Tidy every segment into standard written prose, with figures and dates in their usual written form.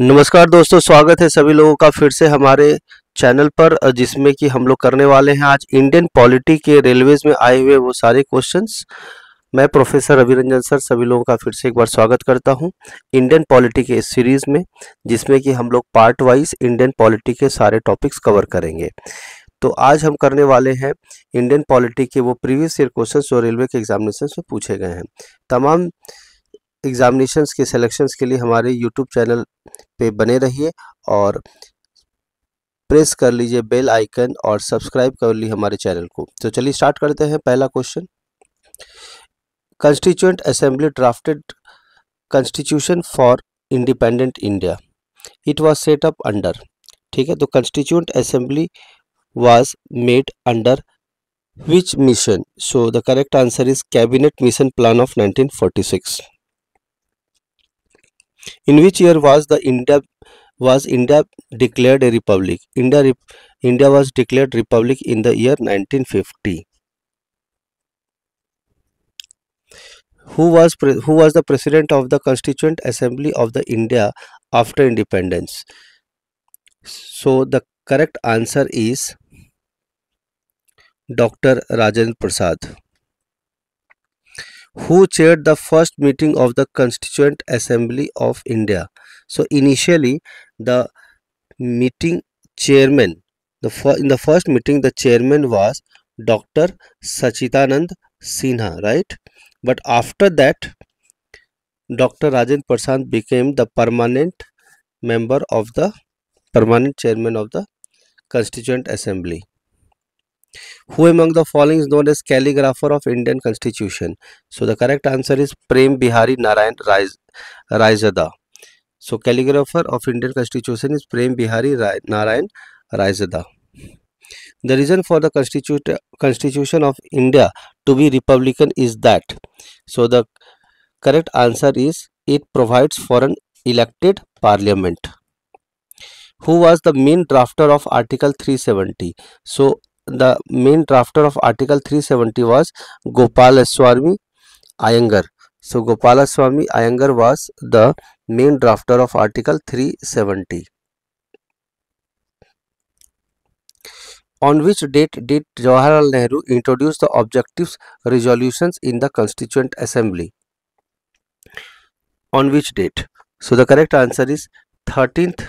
नमस्कार दोस्तों, स्वागत है सभी लोगों का फिर से हमारे चैनल पर, जिसमें कि हम लोग करने वाले हैं आज इंडियन पॉलिटी के रेलवेज में आए हुए वो सारे क्वेश्चंस। मैं प्रोफेसर रविरंजन सर सभी लोगों का फिर से एक बार स्वागत करता हूं इंडियन पॉलिटी के इस सीरीज में, जिसमें कि हम लोग पार्ट वाइज इंडियन पॉलिटी के सारे टॉपिक्स कवर करेंगे। तो आज हम करने वाले हैं इंडियन पॉलिटी के वो प्रीवियस ईयर क्वेश्चन जो रेलवे के एग्जामिनेशन में पूछे गए हैं। तमाम एग्जामिनेशंस के सिलेक्शंस के लिए हमारे यूट्यूब चैनल पे बने रहिए और प्रेस कर लीजिए बेल आइकन और सब्सक्राइब कर लीजिए हमारे चैनल को। तो चलिए स्टार्ट करते हैं। पहला question, constituent assembly drafted constitution for independent India, it was set up under. ठीक है, तो constituent assembly was made under which mission? So the correct answer is cabinet mission plan of 1946। In which year was India declared a republic? India was declared republic in the year 1950. Who was the president of the Constituent Assembly of the India after independence? So the correct answer is Dr. Rajendra Prasad. Who chaired the first meeting of the Constituent Assembly of India? So initially the meeting chairman, in the first meeting the chairman was Dr. Sachidanand Sinha, right? But after that Dr. Rajendra Prasad became the permanent chairman of the Constituent Assembly. Who among the following is known as calligrapher of Indian Constitution? So the correct answer is Prem Bihari Narayan Raizada. So calligrapher of Indian Constitution is Prem Bihari Narayan Raizada. The reason for the Constitution of India to be republican is that. So the correct answer is it provides for an elected parliament. Who was the main drafter of Article 370? So the main drafter of Article 370 was Gopalaswamy Iyengar. So Gopalaswamy Iyengar was the main drafter of Article 370. On which date did Jawaharlal Nehru introduce the objectives resolutions in the Constituent Assembly? On which date? So the correct answer is 13th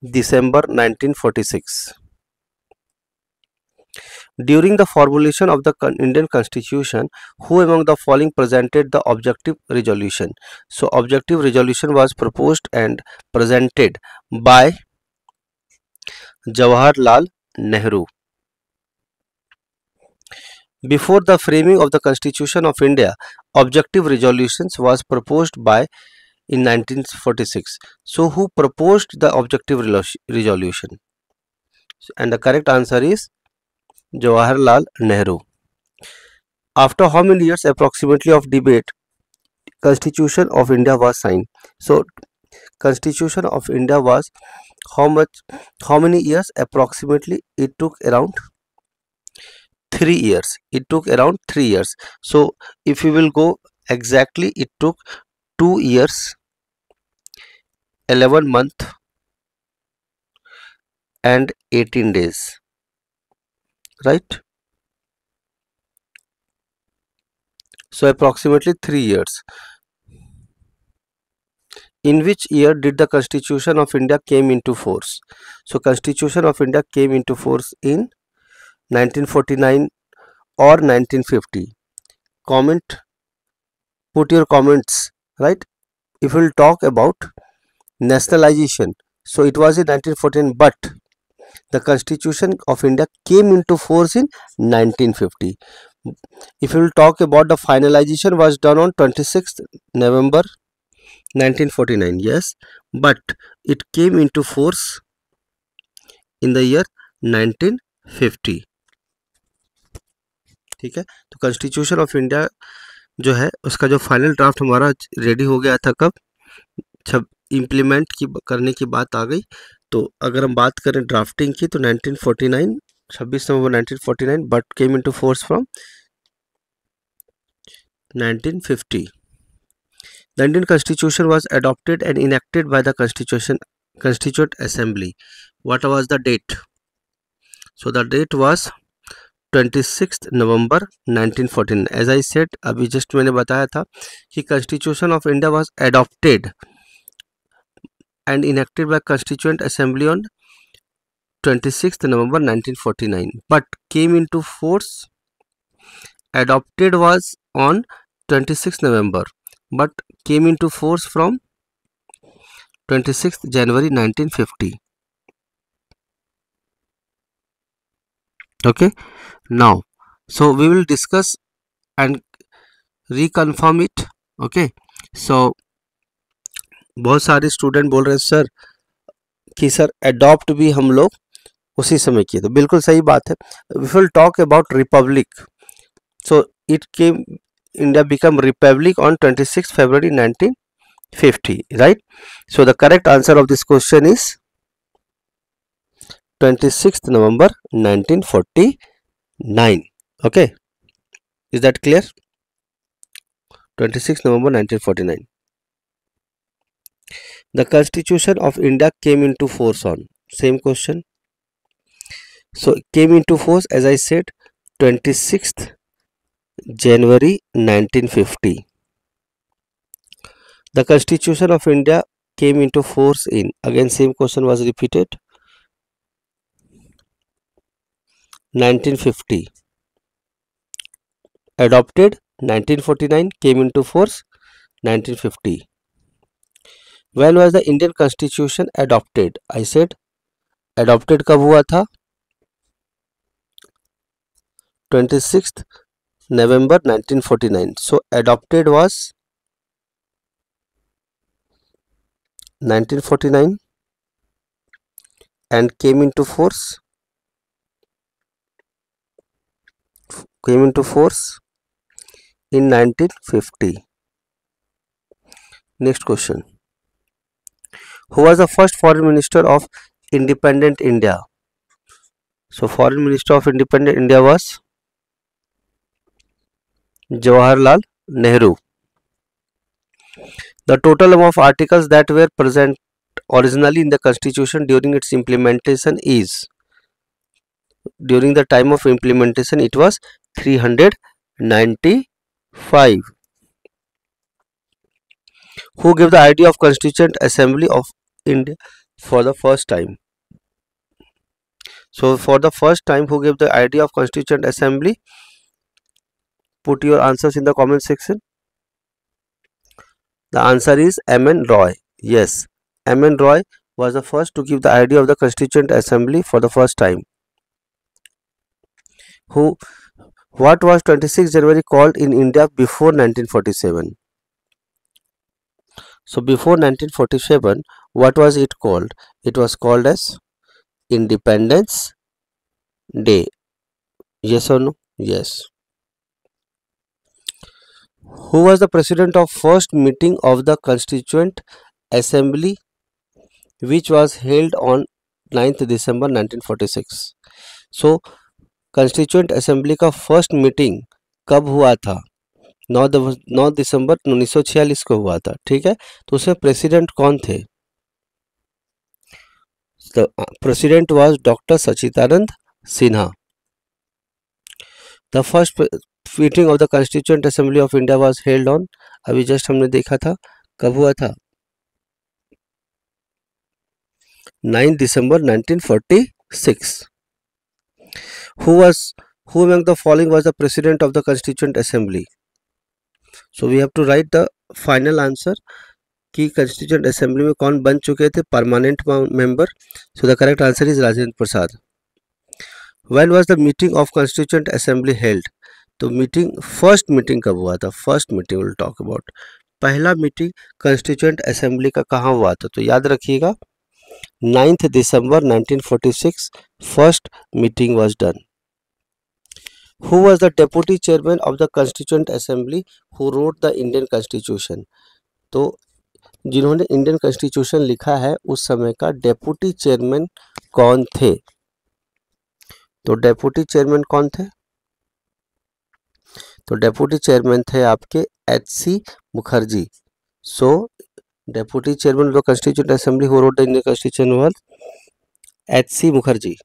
December 1946. During the formulation of the Indian Constitution, who among the following presented the objective resolution? So objective resolution was proposed and presented by Jawaharlal Nehru. Before the framing of the Constitution of India, objective resolutions was proposed by in 1946. So who proposed the objective resolution? And the correct answer is Jawaharlal Nehru. After how many years approximately of debate, Constitution of India was signed? So Constitution of India was how many years approximately? It took around 3 years. It took around 3 years. So if we will go exactly, it took 2 years 11 months and 18 days, right? So approximately 3 years. In which year did the Constitution of India came into force? So Constitution of India came into force in 1949 or 1950. Comment, put your comments, right? If we will talk about nationalization, so it was in 1914, but the Constitution of India came into force in 1950. If we will talk about the finalization was done on 26th November 1949, yes, but it came into force in the year 1950. ठीक है, तो constitution of India जो है उसका जो final draft हमारा ready हो गया था कब, जब इम्प्लीमेंट करने की बात आ गई। तो अगर हम बात करें ड्राफ्टिंग की तो 1949 26 नवंबर 1949, but came into force from 1950। The Indian Constitution was adopted and enacted by the Constituent Assembly. What was the date? So the date was 26th November 1914. As I said, अभी just मैंने बताया था कि Constitution of India was adopted and enacted by Constituent Assembly on 26th November 1949, but came into force. Adopted was on 26th November, but came into force from 26th January 1950. Okay, now so we will discuss and reconfirm it. Okay, so बहुत सारे student बोल रहे हैं sir कि sir adopt भी हम लोग उसी समय किए, तो बिल्कुल सही बात है. We will talk about republic. So it came, India become republic on 26 February 1950, right? So the correct answer of this question is 26th November 1949. Okay, is that clear? 26th November 1949. The Constitution of India came into force on, same question. So came into force, as I said, 26th January 1950. The Constitution of India came into force in, again same question was repeated, 1950. Adopted 1949, came into force 1950. When was the Indian Constitution adopted? I said adopted कब हुआ था? 26th November 1949. So adopted was 1949 and came into force in 1950. Next question. Who was the first foreign minister of independent India? So foreign minister of independent India was Jawaharlal Nehru. The total number of articles that were present originally in the constitution during its implementation is, during the time of implementation it was 395. Who gave the idea of Constituent Assembly of India for the first time? So for the first time, who gave the idea of Constituent Assembly? Put your answers in the comment section. The answer is M.N. Roy. Yes, M.N. Roy was the first to give the idea of the Constituent Assembly for the first time. What was 26 January called in India before 1947? So before 1947, what was it called? It was called as Independence Day. Yes or no? Yes. Who was the president of first meeting of the Constituent Assembly, which was held on 9th December 1946? So Constituent Assembly का first meeting कब हुआ था? 9 दिसंबर 1946 को हुआ था. ठीक है, तो उसमें प्रेसिडेंट कौन थे? The president was Dr. Sachidanand Sinha. The first meeting of the Constituent Assembly of India was held on, अभी जस्ट हमने देखा था, कब हुआ था? 9 December 1946. Who among the following was the president of the Constituent Assembly? So we have to write the final answer कि Constituent Assembly में कौन बन चुके थे permanent member. So the correct answer is Rajendra Prasad. When was the meeting of Constituent Assembly held? तो first meeting कब हुआ था? First meeting will talk about. पहला मीटिंग Constituent Assembly का कहाँ हुआ था? तो याद रखिएगा 9th December 1946 first meeting was done. Who was the deputy chairman of the Constituent Assembly who wrote the Indian Constitution? तो जिन्होंने इंडियन कॉन्स्टिट्यूशन लिखा है उस समय का डेप्यूटी चेयरमैन कौन थे? तो डेप्यूटी चेयरमैन कौन थे? तो डेप्यूटी चेयरमैन थे आपके H.C. Mukherjee. So deputy chairman of the Constituent Assembly who wrote the Indian Constitution was H.C. Mukherjee,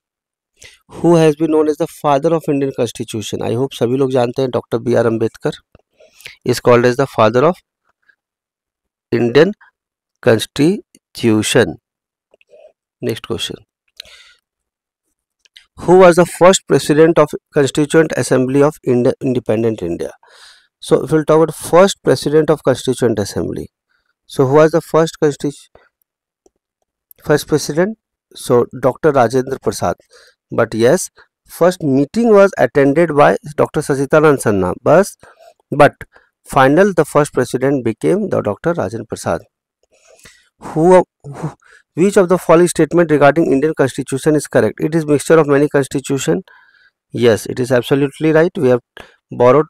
who has been known as the father of Indian Constitution. I hope सभी लोग जानते हैं doctor B R Ambedkar is called as the father of Indian Constitution. Next question. Who was the first president of Constituent Assembly of Independent India? So if we'll talk about first president of Constituent Assembly, so who was the first president? So Dr. Rajendra Prasad. But yes, first meeting was attended by Dr. Sachidanand Sinha. But final the first president became the Dr. Rajendra Prasad. Which of the following statement regarding Indian Constitution is correct? It is mixture of many constitution. Yes, it is absolutely right. We have borrowed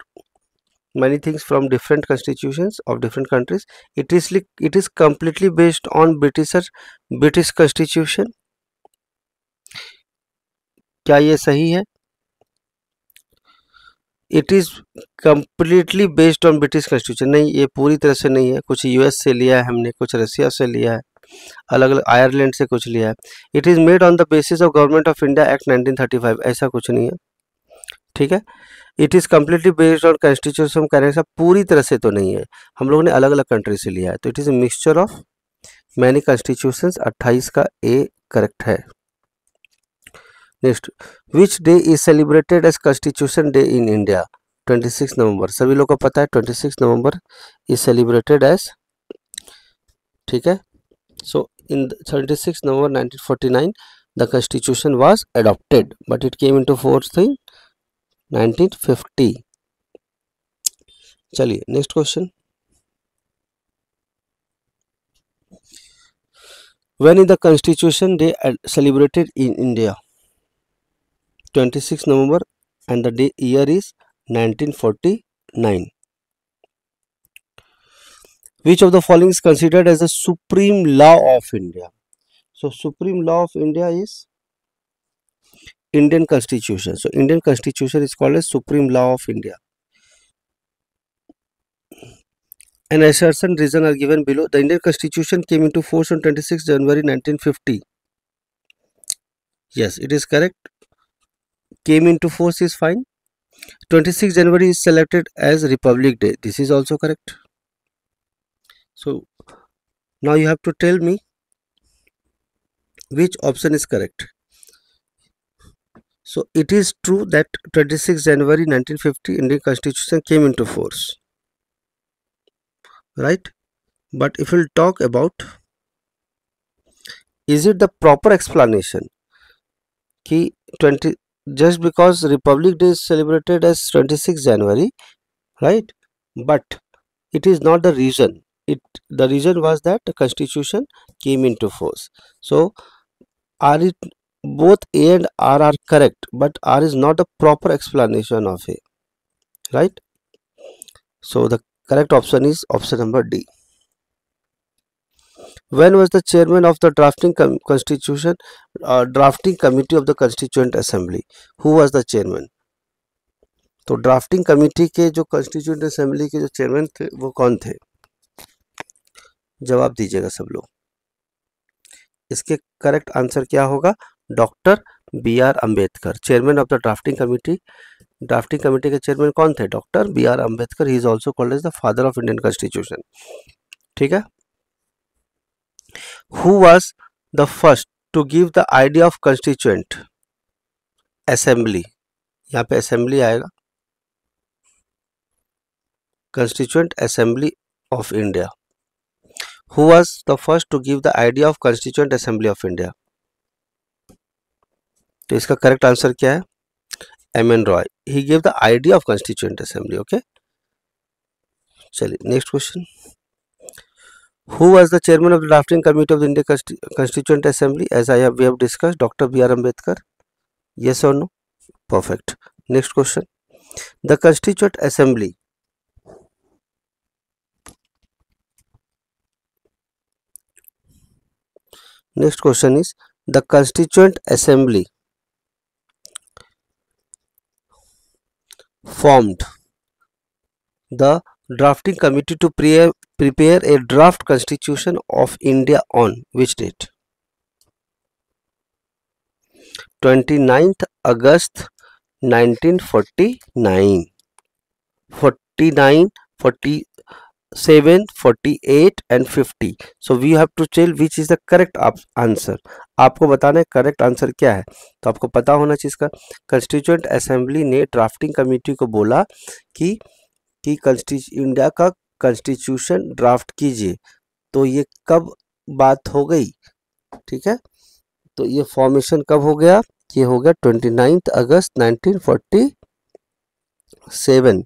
many things from different constitutions of different countries. It is completely based on British Constitution. क्या ये सही है? It is completely based on British constitution. नहीं, ये पूरी तरह से नहीं है. कुछ यूएस से लिया है हमने, कुछ रसिया से लिया है, अलग अलग आयरलैंड से कुछ लिया है. It is made on the basis of government of India act 1935. ऐसा कुछ नहीं है, ठीक है. It is completely based on constitution. कहने का पूरी तरह से तो नहीं है, हम लोगों ने अलग अलग कंट्री से लिया है. तो it is a mixture of many constitutions. 28 का ए करेक्ट है. Next, which day is celebrated as constitution day in India? 26 नवंबर. सभी लोग को पता है 26 नवंबर इज सेलिब्रेटेड एज, ठीक है. सो इन 26 नवंबर 1949 the constitution was adopted but it came into force in 1950. चलिए next question. When is the Constitution Day celebrated in India? 26 November and the year is 1949. Which of the following is considered as the supreme law of India? So supreme law of India is Indian Constitution. So Indian Constitution is called as supreme law of India. An assertion reason are given below. The Indian Constitution came into force on 26 January 1950. Yes, it is correct. Came into force is fine. 26 January is selected as Republic Day. This is also correct. So now you have to tell me which option is correct. So it is true that 26 January 1950 Indian Constitution came into force, right? But if we'll talk about, is it the proper explanation कि 20 just because Republic Day is celebrated as 26 January, right? But it is not the reason. The reason was that the Constitution came into force. So are it both A and R are correct, but R is not a proper explanation of A, right? So the correct option is option number D. When was the chairman of the drafting drafting committee of the Constituent Assembly? Who was the chairman? तो drafting committee के जो constituent assembly के जो chairman थे वो कौन थे? जवाब दीजिएगा सब लोग. इसके करेक्ट आंसर क्या होगा? Doctor B R Ambedkar, chairman of the drafting committee. Drafting committee के चेयरमैन कौन थे? Doctor B R Ambedkar. He is also called as the father of Indian constitution, ठीक है. Who was the first to give the idea of constituent assembly? यहाँ पे assembly आएगा. Constituent Assembly of India. Who was the first to give the idea of Constituent Assembly of India? तो इसका correct answer क्या है? M.N. Roy. He gave the idea of Constituent Assembly. Okay. चलिए next question. Who was the chairman of the drafting committee of the Indian Constituent Assembly? As we have discussed, Dr. B.R. Ambedkar. Yes or no? Perfect. Next question. The Constituent Assembly. Next question is the Constituent Assembly formed the drafting committee to prepare a draft constitution of India on which date? 29th August 1949. 49, 47, 48 and 50. So we have to tell which is the correct answer. आपको बताना है correct answer क्या है, तो आपको पता होना चाहिए इसका। कंस्टिट्यूएंट असेंबली ने ड्राफ्टिंग कमेटी को बोला कि इंडिया का कॉन्स्टिट्यूशन ड्राफ्ट कीजिए। तो ये कब बात हो गई, ठीक है, तो ये फॉर्मेशन कब हो गया, ये हो गया 29 अगस्त 1947।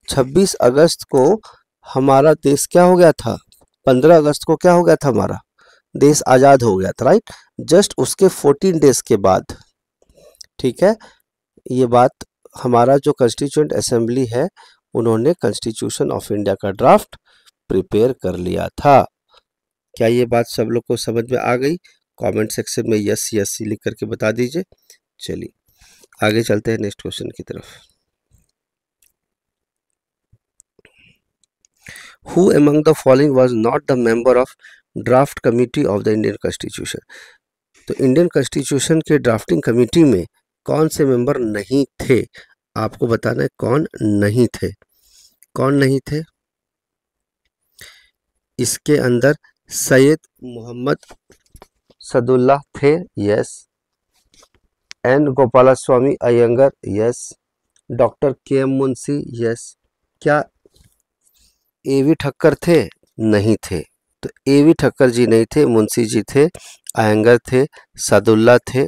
26 अगस्त को हमारा देश क्या हो गया था, 15 अगस्त को क्या हो गया था, हमारा देश आज़ाद हो गया था, राइट। जस्ट उसके 14 डेज के बाद, ठीक है, ये बात हमारा जो कॉन्स्टिट्यूएंट असेंबली है उन्होंने कॉन्स्टिट्यूशन ऑफ इंडिया का ड्राफ्ट प्रिपेयर कर लिया था। क्या ये बात सब लोग को समझ में आ गई? कमेंट सेक्शन में यस यस लिख करके बता दीजिए। चलिए आगे चलते हैं नेक्स्ट क्वेश्चन की तरफ। Who among the following was not the member of draft committee of the Indian Constitution? तो इंडियन कॉन्स्टिट्यूशन के ड्राफ्टिंग कमेटी में कौन से मेंबर नहीं थे, आपको बताना है कौन नहीं थे। कौन नहीं थे, इसके अंदर सैयद मोहम्मद सदुल्ला थे, yes. N Gopalaswami Ayyangar, yes. Doctor K M Munshi, yes. क्या एवी ठक्कर थे? नहीं थे। तो एवी ठक्कर जी नहीं थे, मुंशी जी थे, अयंगर थे, सदुल्ला थे,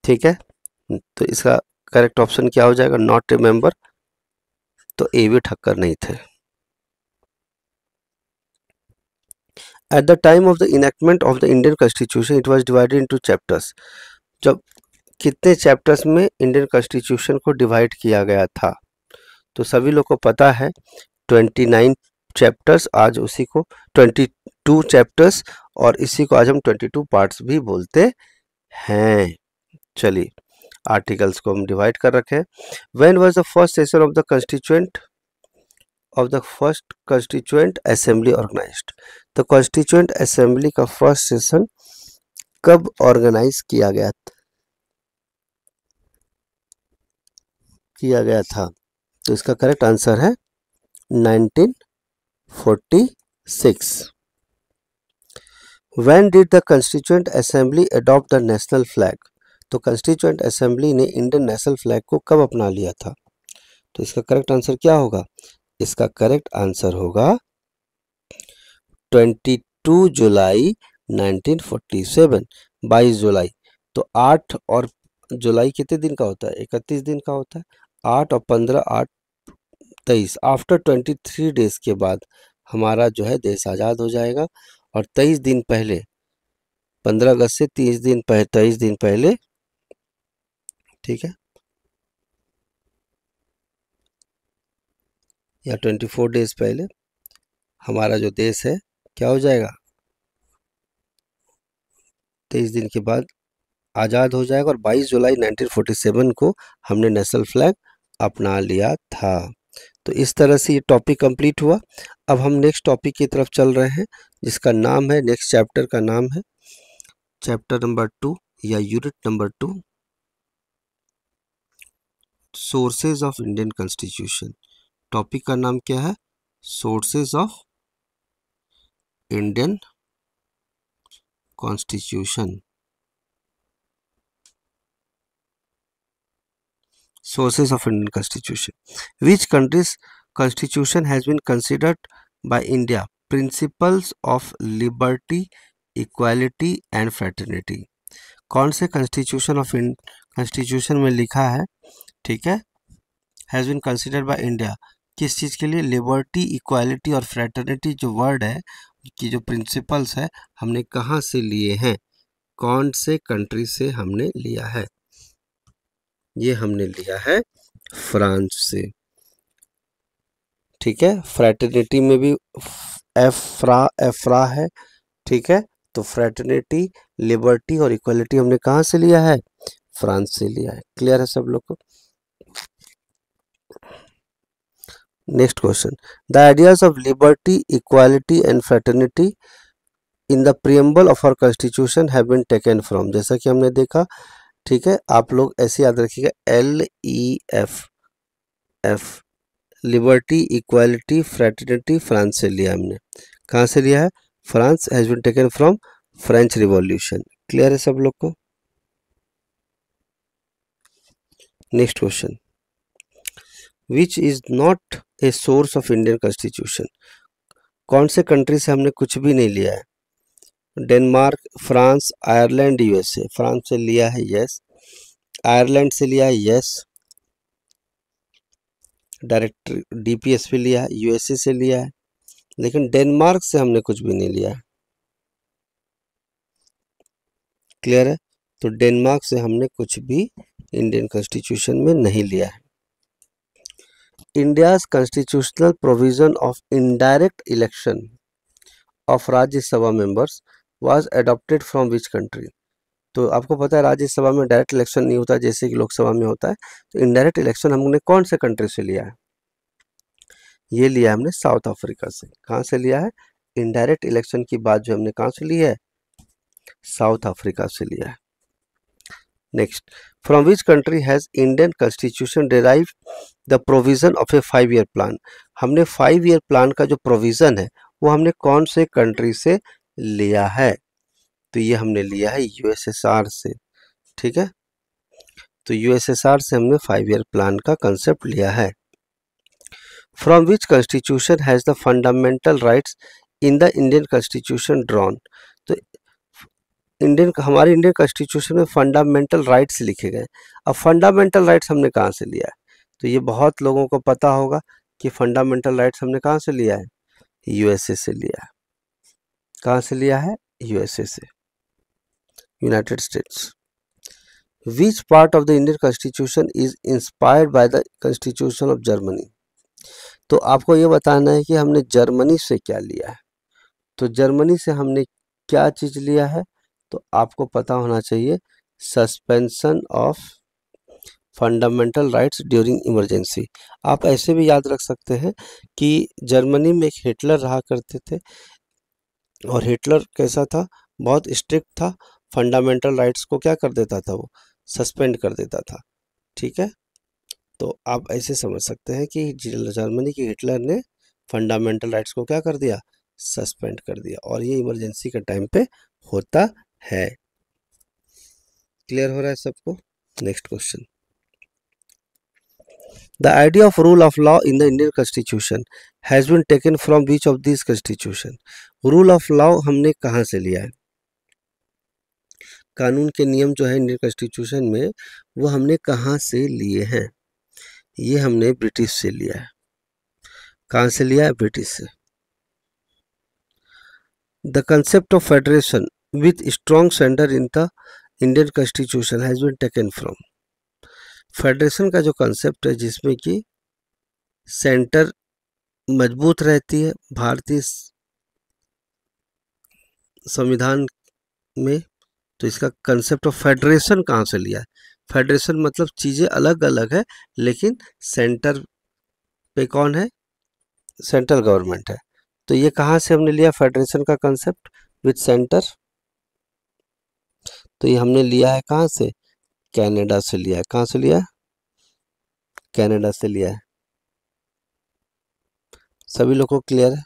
ठीक है। तो इसका करेक्ट ऑप्शन क्या हो जाएगा, नॉट ए मेंबर, तो एवी ठक्कर नहीं थे। At the time of the enactment of the Indian constitution it was divided into chapters. जब कितने चैप्टर्स में इंडियन कॉन्स्टिट्यूशन को डिवाइड किया गया था, तो सभी लोग को पता है 29 चैप्टर्स, आज उसी को 22 चैप्टर्स, और इसी को आज हम 22 पार्ट्स भी बोलते हैं। चलिए आर्टिकल्स को हम डिवाइड कर रखे हैं। When was the first session of the first constituent assembly organized? तो कॉन्स्टिट्यूएंट असेंबली का फर्स्ट सेशन कब ऑर्गेनाइज किया गया था? तो इसका करेक्ट आंसर है 1946। When did the Constituent Assembly adopt the national flag? तो Constituent Assembly ने इंडियन नेशनल फ्लैग को कब अपना लिया था? तो इसका करेक्ट आंसर क्या होगा? इसका करेक्ट आंसर होगा 22 जुलाई 1947, 22 जुलाई। तो 8 और जुलाई कितने दिन का होता है? 31 दिन का होता है। 8 और 15, 8 23, आफ्टर 23 डेज के बाद हमारा जो है देश आज़ाद हो जाएगा। और 23 दिन पहले, 15 अगस्त से 23 दिन पहले, ठीक है, या 24 डेज पहले हमारा जो देश है क्या हो जाएगा, 23 दिन के बाद आज़ाद हो जाएगा। और 22 जुलाई 1947 को हमने नेशनल फ्लैग अपना लिया था। तो इस तरह से ये टॉपिक कंप्लीट हुआ। अब हम नेक्स्ट टॉपिक की तरफ चल रहे हैं, जिसका नाम है, नेक्स्ट चैप्टर का नाम है चैप्टर नंबर 2 या unit number 2, sources of Indian constitution. Topic का नाम क्या है? Sources of Indian constitution. Sources of Indian Constitution. Which country's constitution has been considered by India principles of liberty, equality and fraternity? कौन से constitution में लिखा है, ठीक है, has been considered by India, किस चीज़ के लिए? लिबर्टी, इक्वालिटी और फ्रेटर्निटी जो वर्ड है, कि जो प्रिंसिपल्स है, हमने कहाँ से लिए हैं, कौन से कंट्री से हमने लिया है? ये हमने लिया है फ्रांस से, ठीक है। फ्रेटर्निटी में भी एफ्रा है, ठीक है। तो फ्रेटर्निटी, लिबर्टी और इक्वलिटी हमने कहाँ से लिया है? फ्रांस से लिया है। क्लियर है सब लोग को? Next question, the ideas of liberty, equality and fraternity in the preamble of our constitution have been taken from, जैसा कि हमने देखा, ठीक है, आप लोग ऐसे याद रखिएगा, LEF, F, liberty, equality, fraternity France से लिया हमने। कहाँ से लिया है? France, has been taken from French revolution. Clear है सब लोग को? Next question, which is not a source of Indian constitution, कौन से कंट्री से हमने कुछ भी नहीं लिया है? Denmark, France, Ireland, USA। France से लिया है, यस। आयरलैंड से लिया है, यस, डायरेक्ट DPS पे लिया है। USA से लिया है, लेकिन डेनमार्क से हमने कुछ भी नहीं लिया है। क्लियर है? तो डेनमार्क से हमने कुछ भी इंडियन कॉन्स्टिट्यूशन में नहीं लिया है। India's constitutional provision of indirect election of Rajya Sabha members was adopted from which country? तो आपको पता है राज्यसभा में डायरेक्ट इलेक्शन नहीं होता जैसे कि लोकसभा में होता है, तो इनडायरेक्ट इलेक्शन हमने कौन से कंट्री से लिया है? ये लिया हमने साउथ अफ्रीका से। कहाँ से लिया है? इनडायरेक्ट इलेक्शन की बात जो हमने कहाँ से ली है? साउथ अफ्रीका से लिया है। Next, from which country has Indian constitution derive the provision of A 5 year plan? हमने 5 ईयर प्लान का जो प्रोविजन है वो हमने कौन से कंट्री से लिया है? तो ये हमने लिया है USSR से। ठीक है, तो USSR से हमने 5 ईयर प्लान का कंसेप्ट लिया है। From which constitution has the fundamental rights in the Indian constitution drawn? तो हमारे इंडियन कॉन्स्टिट्यूशन में फंडामेंटल राइट्स लिखे गए। अब फंडामेंटल राइट्स हमने कहाँ से लिया है? तो ये बहुत लोगों को पता होगा कि फंडामेंटल राइट्स हमने कहाँ से लिया है? USA से लिया है। कहाँ से लिया है? USA से, United states. Which part of the Indian constitution is inspired by the constitution of Germany? तो आपको ये बताना है कि हमने जर्मनी से क्या लिया है। तो जर्मनी से हमने क्या चीज लिया है? तो आपको पता होना चाहिए, suspension of fundamental rights during emergency. आप ऐसे भी याद रख सकते हैं कि जर्मनी में एक हिटलर रहा करते थे, और हिटलर कैसा था? बहुत स्ट्रिक्ट था, फंडामेंटल राइट्स को क्या कर देता था? वो सस्पेंड कर देता था। ठीक है, तो आप ऐसे समझ सकते हैं कि जर्मनी की हिटलर ने फंडामेंटल राइट्स को क्या कर दिया? सस्पेंड कर दिया, और ये इमरजेंसी के टाइम पे होता है। क्लियर हो रहा है सबको? Next question, the idea of rule of law in the Indian constitution has been taken from which of this constitution? Rule of law हमने कहाँ से लिया है? कानून के नियम जो है इंडियन कॉन्स्टिट्यूशन में, वो हमने कहाँ से लिए हैं? ये हमने ब्रिटिश से लिया है। कहाँ से लिया है? ब्रिटिश से। The concept of federation with strong centre in the Indian constitution has been taken from? Federation का जो कंसेप्ट है जिसमें कि सेंटर मजबूत रहती है भारतीय संविधान में, तो इसका कंसेप्ट ऑफ फेडरेशन कहाँ से लिया है? फेडरेशन मतलब चीज़ें अलग अलग है, लेकिन सेंटर पे कौन है? सेंट्रल गवर्नमेंट है। तो ये कहाँ से हमने लिया फेडरेशन का कंसेप्ट विथ सेंटर? तो ये हमने लिया है कहाँ से? कनाडा से लिया है। कहाँ से लिया है? कनाडा से लिया है। सभी लोग को क्लियर है?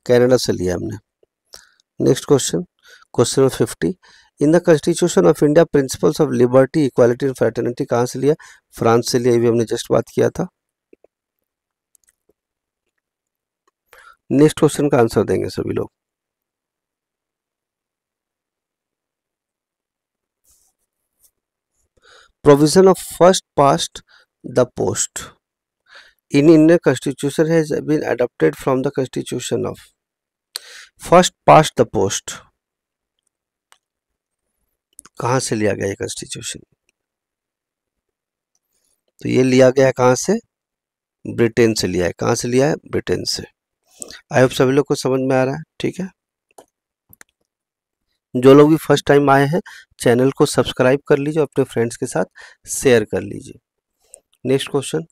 कनाडा से लिया हमने। Next question, question number 50, in the constitution of India principles of liberty, equality and fraternity कहाँ से लिया? फ्रांस से लिया, ये भी हमने जस्ट बात किया था। नेक्स्ट क्वेश्चन का आंसर देंगे सभी लोग। Provision of first past the post in Indian constitution has been adopted from the constitution of. First past the post कहाँ से लिया गया ये कॉन्स्टिट्यूशन? तो ये लिया गया है कहाँ से? ब्रिटेन से लिया है। कहाँ से लिया है? ब्रिटेन से। आई होप सभी लोग को समझ में आ रहा है। ठीक है, जो लोग भी फर्स्ट टाइम आए हैं चैनल को सब्सक्राइब कर लीजिए, अपने फ्रेंड्स के साथ शेयर कर लीजिए। Next question,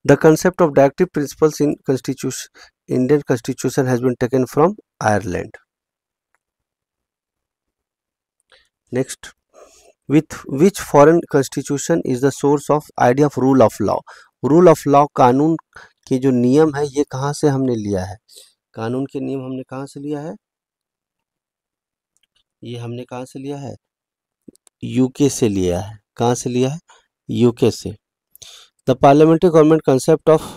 the concept of directive principles in constitution Indian constitution has been taken from Ireland. Next, with which foreign constitution is the source of idea of rule of law? Rule of law, कानून के जो नियम है ये कहाँ से हमने लिया है? कानून के नियम हमने कहाँ से लिया है? ये हमने कहाँ से लिया है? यूके से लिया है। कहाँ से लिया है? यूके से। The parliamentary government concept of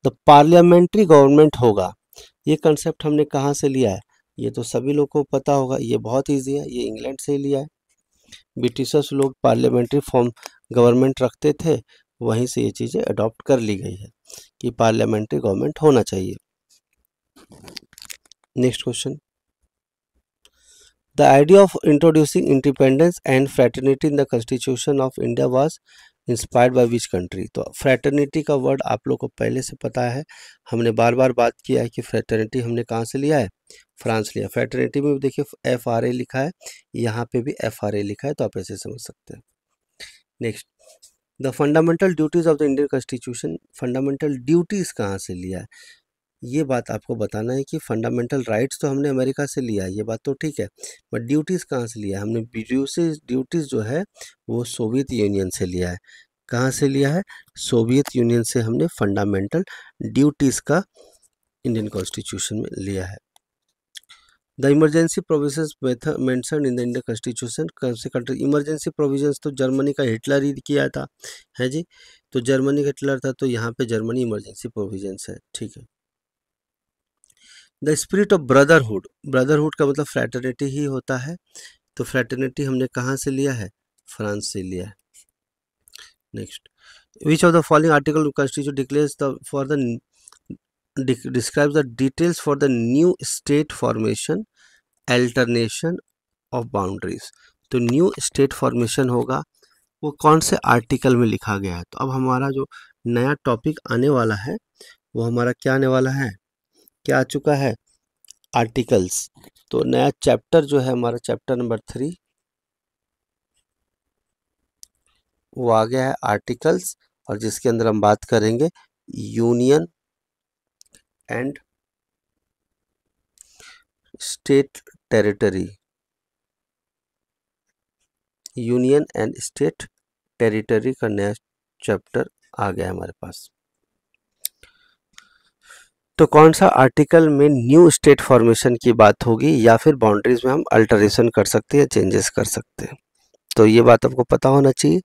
the parliamentary government होगा, ये कंसेप्ट हमने कहाँ से लिया है? ये तो सभी लोग को पता होगा, ये बहुत ईजी है, ये इंग्लैंड से ही लिया है। ब्रिटिशर्स लोग पार्लियामेंट्री फॉर्म गवर्नमेंट रखते थे, वहीं से ये चीज़ें अडॉप्ट कर ली गई है कि पार्लियामेंट्री गवर्नमेंट होना चाहिए। Next question, the idea of introducing independence and fraternity in the constitution of India was inspired by which country? तो फ्रेटर्निटी का वर्ड आप लोग को पहले से पता है, हमने बार बार बात किया है कि फ्रेटर्निटी हमने कहाँ से लिया है? फ्रांस लिया। फ्रेटर्निटी में भी देखिए FRA लिखा है, यहाँ पे भी FRA लिखा है, तो आप ऐसे समझ सकते हैं। Next, the fundamental duties of the Indian constitution, fundamental duties कहाँ से लिया है? ये बात आपको बताना है कि फंडामेंटल राइट्स तो हमने अमेरिका से लिया है, ये बात तो ठीक है, बट ड्यूटीज़ कहाँ से लिया है? हमने ड्यूटीज़ जो है वो सोवियत यूनियन से लिया है। कहाँ से लिया है? सोवियत यूनियन से हमने फंडामेंटल ड्यूटीज़ का इंडियन कॉन्स्टिट्यूशन में लिया है। The emergency provisions mention in the Indian constitution, कौन से कंट्री? इमरजेंसी प्रोविजंस तो जर्मनी का हिटलर ही किया था, है जी, तो जर्मनी का हिटलर था, तो यहाँ पे जर्मनी इमरजेंसी प्रोविजंस है, ठीक है। The spirit of brotherhood, brotherhood का मतलब फ्रैटर्निटी ही होता है, तो फ्रैटर्निटी हमने कहाँ से लिया है? फ्रांस से लिया है। Next, which of the following article constitution declares the for the describes the details for the new state formation alternation of boundaries? तो न्यू स्टेट फॉर्मेशन होगा, वो कौन से आर्टिकल में लिखा गया है? तो अब हमारा जो नया टॉपिक आने वाला है वो हमारा क्या आने वाला है? क्या आ चुका है? आर्टिकल्स। तो नया चैप्टर जो है हमारा चैप्टर नंबर 3 वो आ गया है आर्टिकल्स, और जिसके अंदर हम बात करेंगे union and state territory, union and state territory का नया चैप्टर आ गया है हमारे पास। तो कौन सा आर्टिकल में न्यू स्टेट फॉर्मेशन की बात होगी या फिर बाउंड्रीज में हम अल्टरेशन कर सकते हैं, चेंजेस कर सकते हैं? तो ये बात आपको पता होना चाहिए।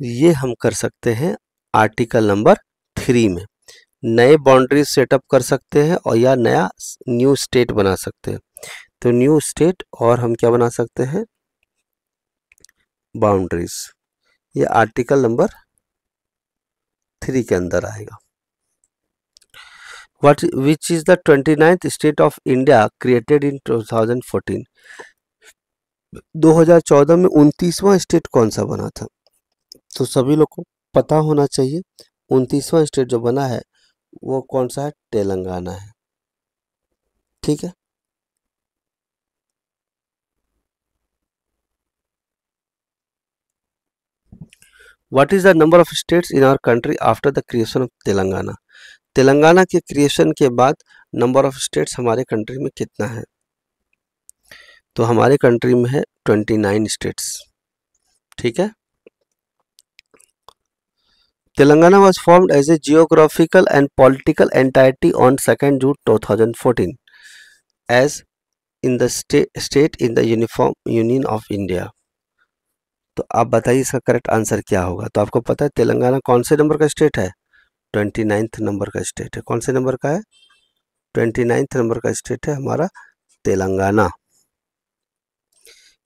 ये हम कर सकते हैं आर्टिकल नंबर 3 में, नए बाउंड्रीज सेटअप कर सकते हैं और या नया न्यू स्टेट बना सकते हैं। तो न्यू स्टेट और हम क्या बना सकते हैं? बाउंड्रीज। ये आर्टिकल नंबर 3 के अंदर आएगा। What which is the 29th state of India created in 2014? 2014 में 29वां स्टेट कौन सा बना था? तो सभी लोग को पता होना चाहिए 29वां स्टेट जो बना है वो कौन सा है? तेलंगाना है, ठीक है। What is the number of states in our country after the creation of Telangana? Telangana के क्रिएशन के बाद नंबर ऑफ स्टेट्स हमारे कंट्री में कितना है? तो हमारे कंट्री में है 29 स्टेट्स, ठीक है। Telangana was formed as a geographical and political entity on 2nd June 2014 as in the state in the Uniform Union of India। तो आप बताइए इसका करेक्ट आंसर क्या होगा? तो आपको पता है तेलंगाना कौन से नंबर का स्टेट है? 29th नंबर का स्टेट है। कौन से नंबर का है? 29th नंबर का स्टेट है हमारा Telangana.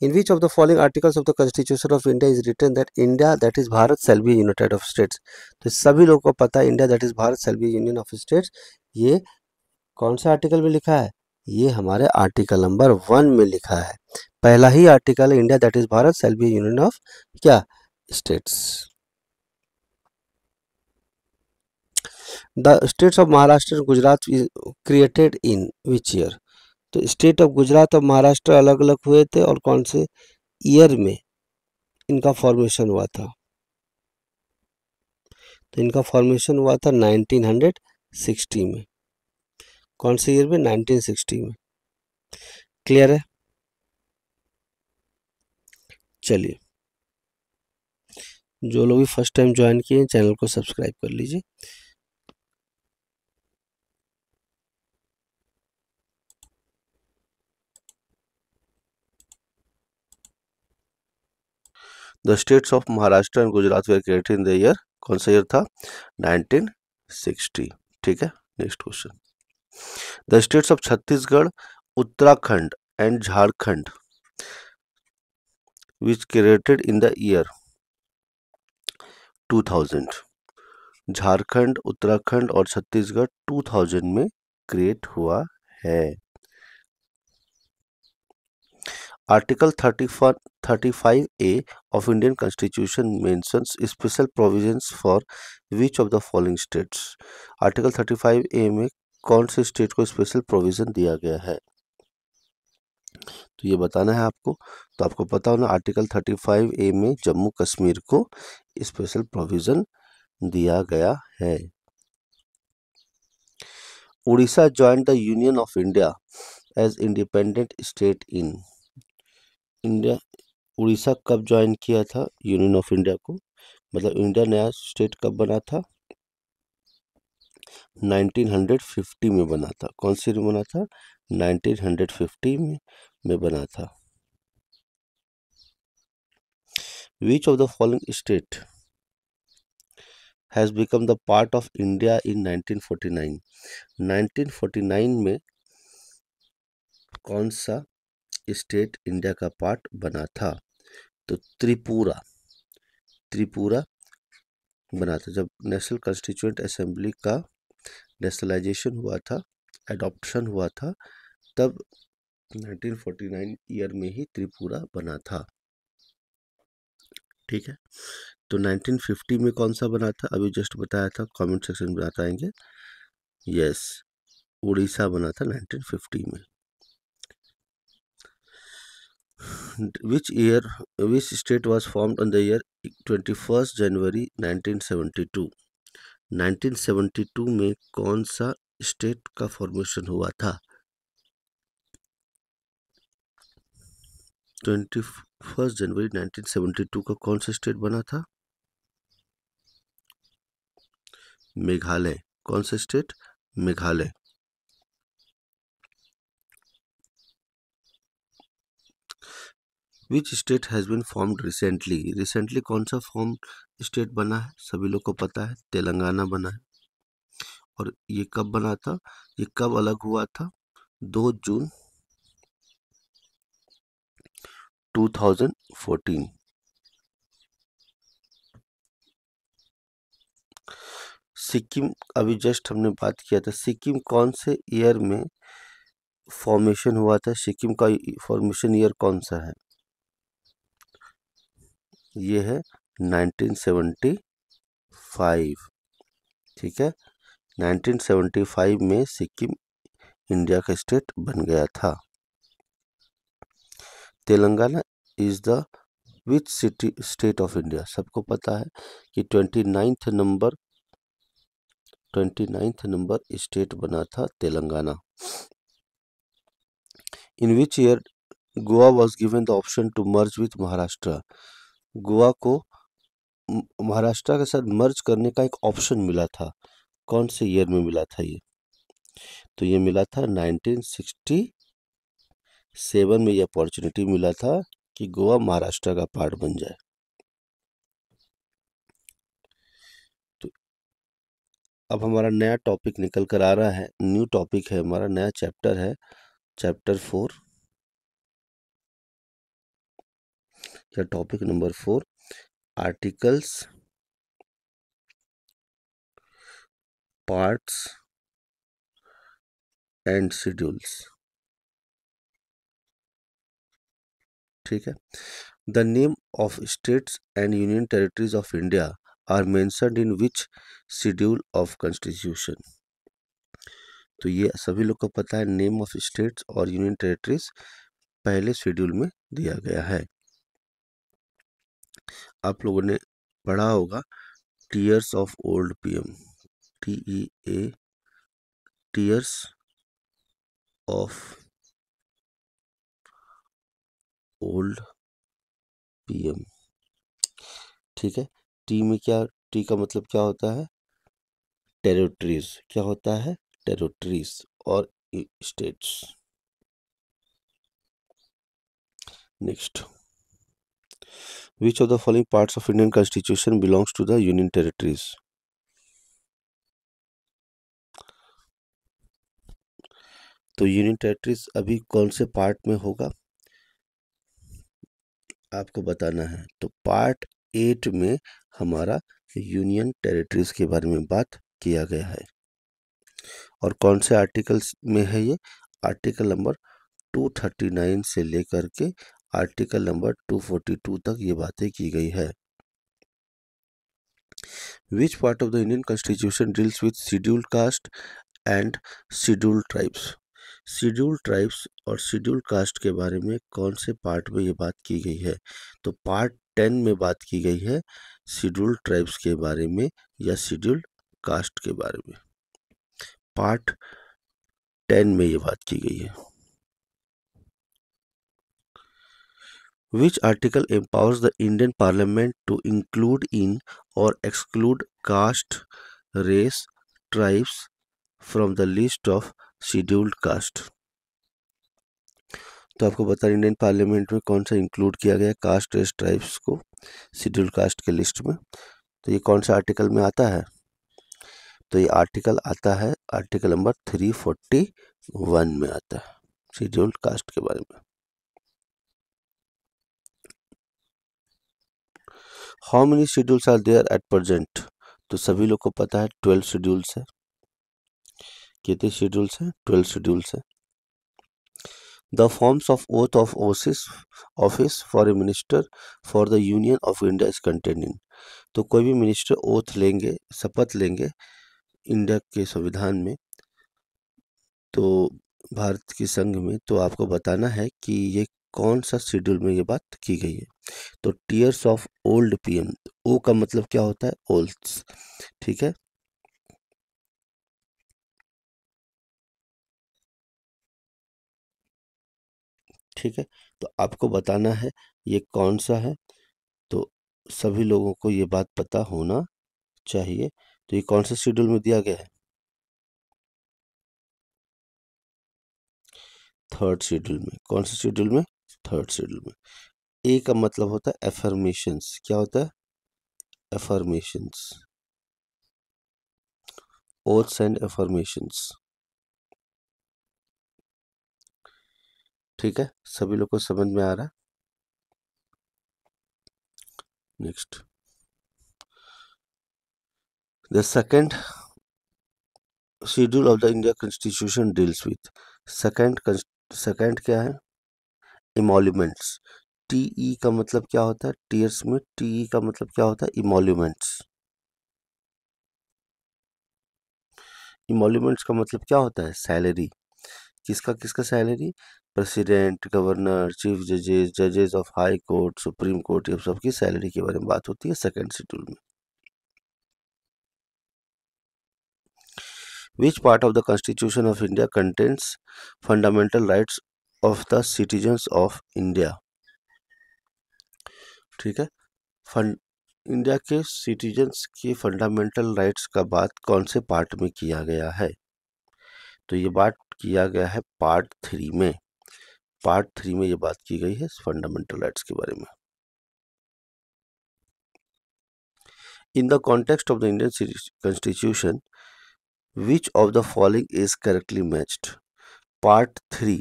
In which of the following articles of the Constitution of India is written that India, that is Bharat, shall be united of states? तो सभी लोगों को पता है India that is Bharat shall be union of states, ये कौन सा article में लिखा है? ये हमारे आर्टिकल नंबर 1 में लिखा है। पहला ही आर्टिकल है, India that is Bharat shall be union of क्या? States. The states of Maharashtra and Gujarat is created in which year? तो स्टेट ऑफ गुजरात और महाराष्ट्र अलग अलग हुए थे और कौन से ईयर में इनका फॉर्मेशन हुआ था? तो इनका फॉर्मेशन हुआ था 1960 में। कौन से ईयर में? 1960 में। क्लियर है? चलिए, जो लोग भी फर्स्ट टाइम ज्वाइन किए हैं चैनल को सब्सक्राइब कर लीजिए। The states of Maharashtra and Gujarat way created in the year, कौन सा ईयर था? 1960। ठीक है, next question. The states of Chhattisgarh, Uttarakhand and Jharkhand which created in the year 2000। Jharkhand, Uttarakhand और छत्तीसगढ़ 2000 में क्रिएट हुआ है। Article 35A of Indian Constitution mentions special provisions for which of the following states? Article 35A में कौन से स्टेट को स्पेशल प्रोविजन दिया गया है? तो ये बताना है आपको। तो आपको पता होना आर्टिकल 35A में जम्मू कश्मीर को स्पेशल प्रोविजन दिया गया है। Orissa join the union of India as independent state in India. Orissa कब ज्वाइन किया था यूनियन ऑफ इंडिया को? मतलब इंडिया नया स्टेट कब बना था? 1950 में बना था। कौन सी में बना था? 1950 में बना था। विच of the following state has become the part of India in 1949? 1949 में कौन सा स्टेट इंडिया का पार्ट बना था? तो त्रिपुरा। त्रिपुरा बना था जब नेशनल कॉन्स्टिट्यूएंट असेंबली का नेशनलाइजेशन हुआ था, एडॉप्शन हुआ था, तब 1949 ईयर में ही त्रिपुरा बना था। ठीक है, तो 1950 में कौन सा बना था? अभी जस्ट बताया था, कमेंट सेक्शन में बताएंगे। यस, उड़ीसा बना था 1950 में। Which state was formed on the year 21st January 1972? 1972 में कौन सा स्टेट का फॉर्मेशन हुआ था? 21 जनवरी 1972 का कौन सा स्टेट बना था? मेघालय। कौन सा state? Meghalaya. Which state has been formed recently? Recently कौन सा फॉर्म स्टेट बना है? सभी लोग को पता है, तेलंगाना बना है। और ये कब बना था? ये कब अलग हुआ था? 2 जून 2014। सिक्किम, अभी जस्ट हमने बात किया था, सिक्किम कौन से ईयर में फॉर्मेशन हुआ था? सिक्किम का फॉर्मेशन ईयर कौन सा है? ये है 1975। ठीक है, 1975 में सिक्किम इंडिया का स्टेट बन गया था। Telangana is the which city state of India? सबको पता है कि 29th नंबर स्टेट बना था Telangana. In which year Goa was given the option to merge with Maharashtra? Goa को महाराष्ट्र के साथ मर्ज करने का एक ऑप्शन मिला था। कौन से ईयर में मिला था ये? तो ये मिला था 1967 में। ये अपॉर्चुनिटी मिला था कि गोवा महाराष्ट्र का पार्ट बन जाए। तो अब हमारा नया टॉपिक निकल कर आ रहा है, न्यू टॉपिक है हमारा, नया चैप्टर है, चैप्टर 4 या topic number 4, articles, parts and schedules. ठीक है, the name of states and union territories of India are mentioned in which schedule of constitution. तो ये सभी लोग को पता है, नेम ऑफ स्टेट्स और यूनियन टेरिटरीज पहले शेड्यूल में दिया गया है। आप लोगों ने पढ़ा होगा tears of old PM, TEA, tears of old PM. ठीक है, टी में क्या, टी का मतलब क्या होता है, टेरिटरीज। क्या होता है, टेरिटरीज और states. Next, which of the following parts of Indian constitution belongs to the union territories. तो यूनियन टेरिटरीज अभी कौन से पार्ट में होगा आपको बताना है। तो पार्ट 8 में हमारा यूनियन टेरिटरीज के बारे में बात किया गया है। और कौन से आर्टिकल्स में है ये, आर्टिकल नंबर 239 से लेकर के आर्टिकल नंबर 242 तक ये बातें की गई है। Which part of the Indian constitution deals with scheduled caste and scheduled tribes. Scheduled tribes और शेड्यूल्ड कास्ट के बारे में कौन से पार्ट में ये बात की गई है। तो पार्ट 10 में बात की गई है शेड्यूल्ड ट्राइब्स के बारे में या शेड्यूल्ड कास्ट के बारे में। पार्ट 10 में ये बात की गई है। Which article empowers the Indian Parliament to include in or exclude caste, race, tribes from the list of scheduled caste? तो आपको बता रहे इंडियन पार्लियामेंट में कौन सा इंक्लूड किया गया कास्ट, रेस, ट्राइब्स को शेड्यूल्ड कास्ट के लिस्ट में। तो ये कौन सा आर्टिकल में आता है, तो ये आर्टिकल आता है आर्टिकल नंबर 341 में आता है शेड्यूल्ड कास्ट के बारे में। How many schedules are there at present. तो सभी लोग को पता है 12 शेड्यूल्स है। कितने शेड्यूल्स हैं, 12 शेड्यूल्स है। The forms of oath of office for a minister for the union of India is contained. तो कोई भी मिनिस्टर ओथ लेंगे, शपथ लेंगे इंडिया के संविधान में, तो भारत के संघ में, तो आपको बताना है कि ये कौन सा शेड्यूल में ये बात की गई है। तो टीयर्स ऑफ ओल्ड पीएम, ओ का मतलब क्या होता है, ओल्ड्स। ठीक है, ठीक है, तो आपको बताना है ये कौन सा है। तो सभी लोगों को ये बात पता होना चाहिए। तो ये कौन सा शेड्यूल में दिया गया है, थर्ड शेड्यूल में। कौन से शेड्यूल में, थर्ड शेड्यूल में। ए का मतलब होता है एफर्मेशंस। क्या होता है, एफर्मेशंस, ओथ्स एंड एफर्मेशंस। ठीक है, सभी लोग को समझ में आ रहा है। Next, the second schedule of the India constitution deals with. Second क्या है, इमोल्यूमेंट्स। टीई का मतलब क्या होता है, टीयर्स में टीई का मतलब क्या होता है, इमोल्यूमेंट्स। इमोल्यूमेंट्स का मतलब क्या होता है, सैलरी। किसका किसका सैलरी, प्रेसिडेंट, गवर्नर, चीफ जजेस, जजेस of high court, supreme court, ये सबकी सैलरी के बारे में बात होती है सेकंड शेड्यूल में। Which part of the constitution of India contains fundamental rights of the citizens of India. ठीक है, फंड इंडिया के सिटीजन्स की फंडामेंटल राइट्स का बात कौन से पार्ट में किया गया है। तो ये बात किया गया है पार्ट 3 में। पार्ट 3 में ये बात की गई है फंडामेंटल राइट्स के बारे में। In the context of the Indian constitution which of the following is correctly matched. Part 3,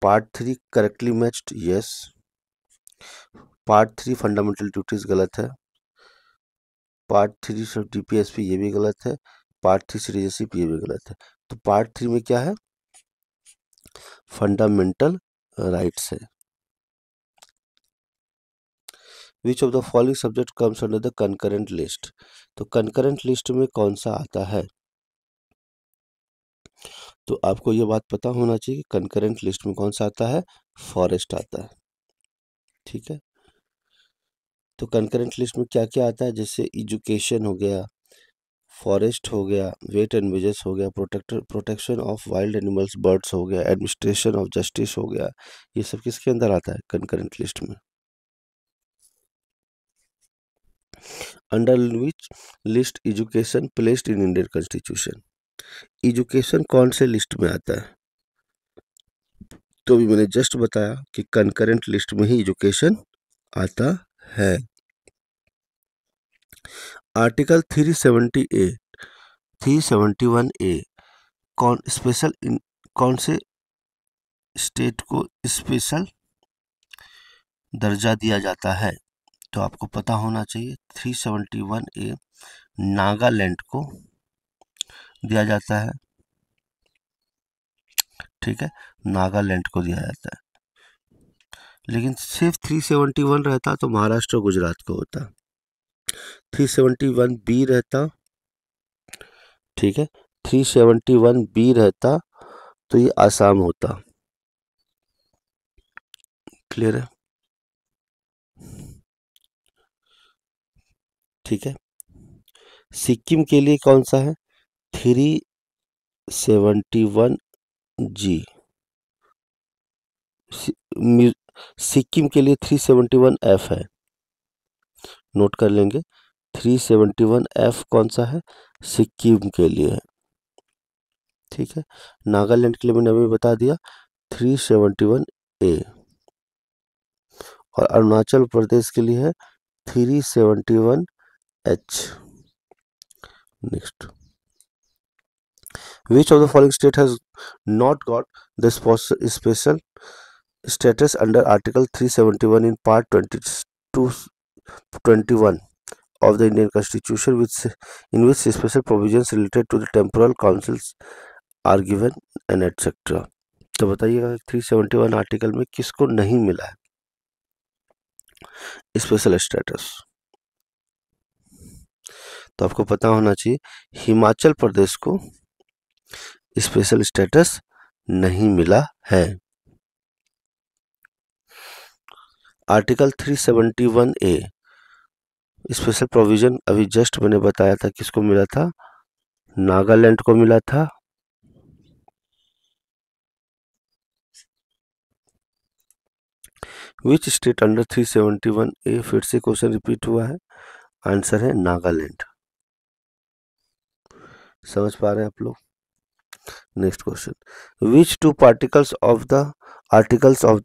part 3 correctly matched, yes. Part 3 fundamental duties गलत है। पार्ट 3 ऑफ डीपीएसपी ये भी गलत है। पार्ट 3 सिटीजनशिप ये भी गलत है। तो पार्ट 3 में क्या है, फंडामेंटल राइट्स है। विच of the following subject comes under the concurrent list. तो कंकरेंट लिस्ट में कौन सा आता है, तो आपको ये बात पता होना चाहिए कि कंकरेंट लिस्ट में कौन सा आता है, फॉरेस्ट आता है। ठीक है, तो कंकरेंट लिस्ट में क्या क्या आता है, जैसे एजुकेशन हो गया, फॉरेस्ट हो गया, वेट एंड विजेस हो गया, protection of wild animals birds हो गया, एडमिनिस्ट्रेशन ऑफ जस्टिस हो गया, ये सब किसके अंदर आता है, कंकरेंट लिस्ट में। Under which list education placed in Indian constitution. Education कौन से लिस्ट में आता है, तो भी मैंने जस्ट बताया कि कंकरेंट लिस्ट में ही एजुकेशन आता है। आर्टिकल 371 ए कौन स्पेशल कौन से स्टेट को स्पेशल दर्जा दिया जाता है, तो आपको पता होना चाहिए 371 ए नागालैंड को दिया जाता है। ठीक है, नागालैंड को दिया जाता है, लेकिन सिर्फ 371 रहता तो महाराष्ट्र और गुजरात को होता। 371 बी रहता, ठीक है, 371 बी रहता तो ये आसाम होता। क्लियर है, ठीक है। सिक्किम के लिए कौन सा है, 371 जी। सिक्किम के लिए 371 एफ है, नोट कर लेंगे। 371 एफ कौन सा है, सिक्किम के लिए है। ठीक है, नागालैंड के लिए मैंने अभी बता दिया 371 ए, और अरुणाचल प्रदेश के लिए है 371 H. Next, which of the following state has not got the special status under Article 371 in Part 22-21 of the Indian Constitution, in which special provisions related to the temporal councils are given and etc. तो बताइएगा 371 article में किसको नहीं मिला है special status, तो आपको पता होना चाहिए हिमाचल प्रदेश को स्पेशल स्टेटस नहीं मिला है। आर्टिकल 371 ए स्पेशल प्रोविजन अभी जस्ट मैंने बताया था किसको मिला था, नागालैंड को मिला था। विच स्टेट अंडर 371 ए, फिर से क्वेश्चन रिपीट हुआ है, आंसर है नागालैंड। समझ पा रहे हैं आप लोग। Next question, which two articles of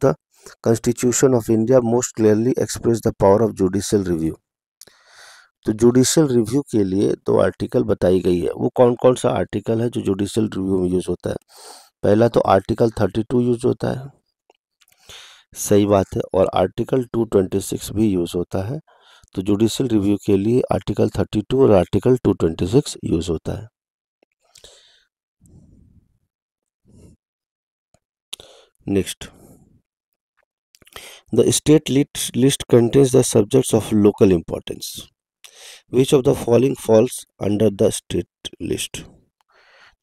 the constitution of India most clearly express the power of judicial review. तो जुडिशियल रिव्यू के लिए दो आर्टिकल बताई गई है, वो कौन कौन सा आर्टिकल है जो जुडिशियल रिव्यू में यूज होता है। पहला तो आर्टिकल 32 यूज होता है, सही बात है, और आर्टिकल 226 भी यूज होता है। तो जुडिशियल रिव्यू के लिए आर्टिकल 32 और आर्टिकल 226 यूज होता है। Next, the state list contains the subjects of local importance. Which of the following falls under the state list.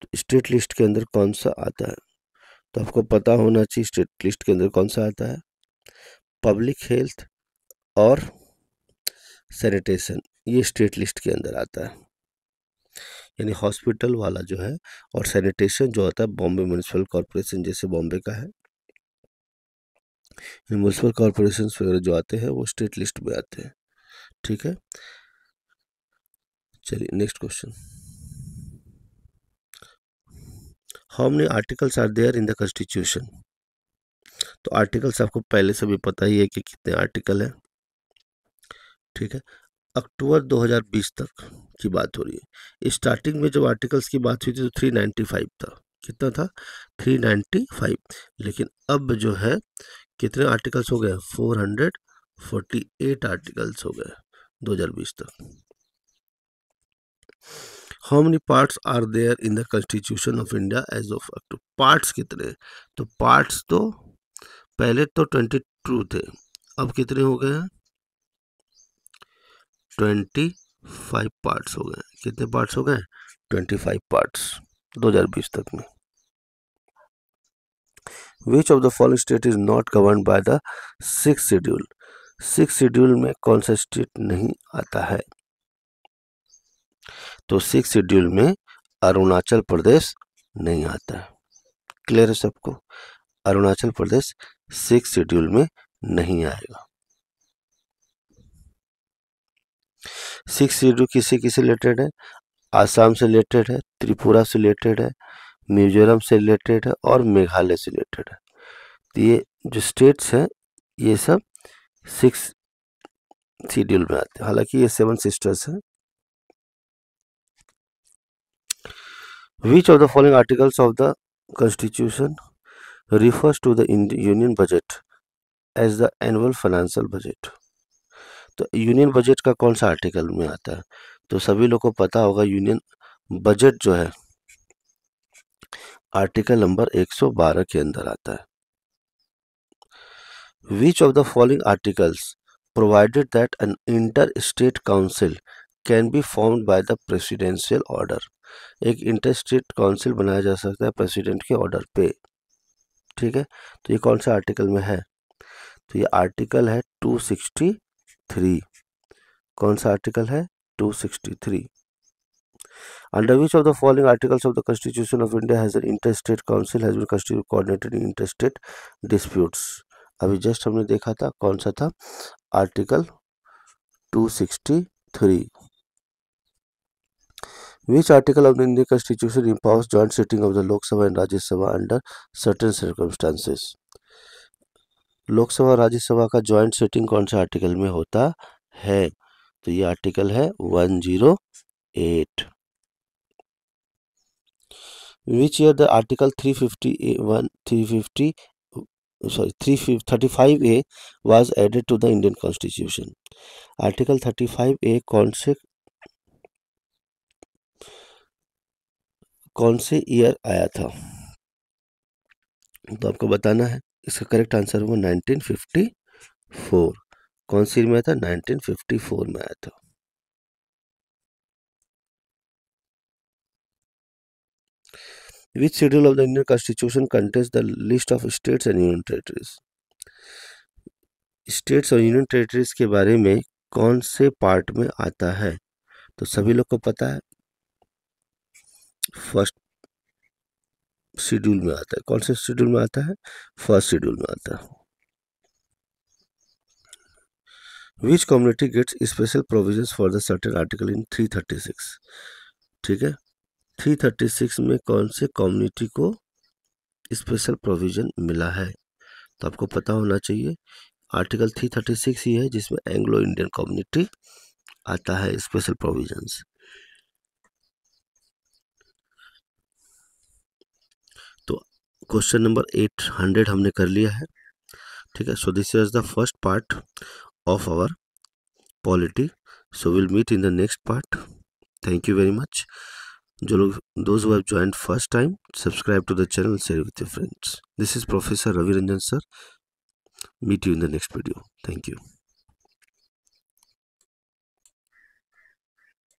तो स्टेट लिस्ट के अंदर कौन सा आता है, तो आपको पता होना चाहिए स्टेट लिस्ट के अंदर कौन सा आता है, पब्लिक हेल्थ और सैनिटेशन, ये स्टेट लिस्ट के अंदर आता है। यानी हॉस्पिटल वाला जो है और सैनिटेशन जो होता है बॉम्बे म्यूनिसिपल कॉरपोरेशन, जैसे बॉम्बे का है, म्यूनिसिपल कॉरपोरेशन वगैरह जो आते हैं वो स्टेट लिस्ट में आते हैं। ठीक है, चलिए next question, how many articles are there in the constitution. तो आर्टिकल्स आपको पहले से भी पता ही है कि कितने आर्टिकल है। ठीक है, अक्टूबर 2020 तक की बात हो रही है। स्टार्टिंग में जब आर्टिकल्स की बात हुई थी तो 395 था, कितना था, 395, लेकिन अब जो है कितने आर्टिकल्स हो गए, 448 आर्टिकल्स हो गए 2020 तक। How many parts are there in the constitution of India as of October. Parts कितने, तो पार्ट्स तो पहले तो 22 थे, अब कितने हो गए हैं, 25 पार्ट्स हो गए। कितने पार्ट्स हो गए? 25 पार्ट्स 2020 तक में। विच of the following state is not govern by the 6th schedule? 6th schedule में कौन सा स्टेट नहीं आता है? तो 6th शेड्यूल में अरुणाचल प्रदेश नहीं आता है। क्लियर है सबको? अरुणाचल प्रदेश 6th शेड्यूल में नहीं आएगा। 6th शेड्यूल किससे किससे रिलेटेड है? आसाम से रिलेटेड है, त्रिपुरा से रिलेटेड है, मिजोरम से रिलेटेड है और मेघालय से रिलेटेड है। तो ये जो स्टेट्स हैं ये सब 6th शेड्यूल में आते हैं, हालांकि ये 7 सिस्टर्स हैं। Which of the following articles of the Constitution refers to the Union budget as the annual financial budget? तो यूनियन बजट का कौन सा आर्टिकल में आता है? तो सभी लोग को पता होगा यूनियन बजट जो है आर्टिकल नंबर 112 के अंदर आता है। Which of the following articles provided that an inter-state council can be formed by the presidential order? एक इंटर स्टेट काउंसिल बनाया जा सकता है प्रेसिडेंट के ऑर्डर पे। ठीक है, तो ये कौन सा आर्टिकल में है? तो ये आर्टिकल है 263। कौन सा आर्टिकल है? 263। Under which of the following articles of the Constitution of India has an interstate council has been constituted coordinated in interstate disputes? अभी जस्ट हमने देखा था कौन सा था, article 263। Which article of the Indian Constitution empowers joint sitting of the Lok Sabha and Rajya Sabha under certain circumstances? Lok Sabha और राज्यसभा का joint sitting कौन सा आर्टिकल में होता है? तो ये आर्टिकल है 108। Which year the article 35A was added to the Indian Constitution? Article 35A कौन से ईयर आया था? तो आपको बताना है। इसका करेक्ट आंसर हुआ 1954। कौन सी में आया था? 1954 में आया था। Which schedule of the Indian Constitution contains the list of states and union territories? States और यूनियन टेरिटरीज के बारे में कौन से पार्ट में आता है? तो सभी लोग को पता है फर्स्ट शेड्यूल में आता है। कौन से शेड्यूल में आता है? फर्स्ट शेड्यूल में आता है। Which community gets special provisions for the certain article in 336? ठीक है, 336 में कौन से कम्युनिटी को स्पेशल प्रोविजन मिला है? तो आपको पता होना चाहिए आर्टिकल 336 ही है जिसमें एंग्लो इंडियन कम्युनिटी आता है स्पेशल प्रोविजंस। तो क्वेश्चन नंबर 800 हमने कर लिया है। ठीक है, so this is the first part of our polity. So will meet in the next part. Thank you very much. जो लोग those who have joined first time, subscribe to the channel and share with your friends. This is Professor Ravi Ranjan sir. Meet you in the next video. Thank you.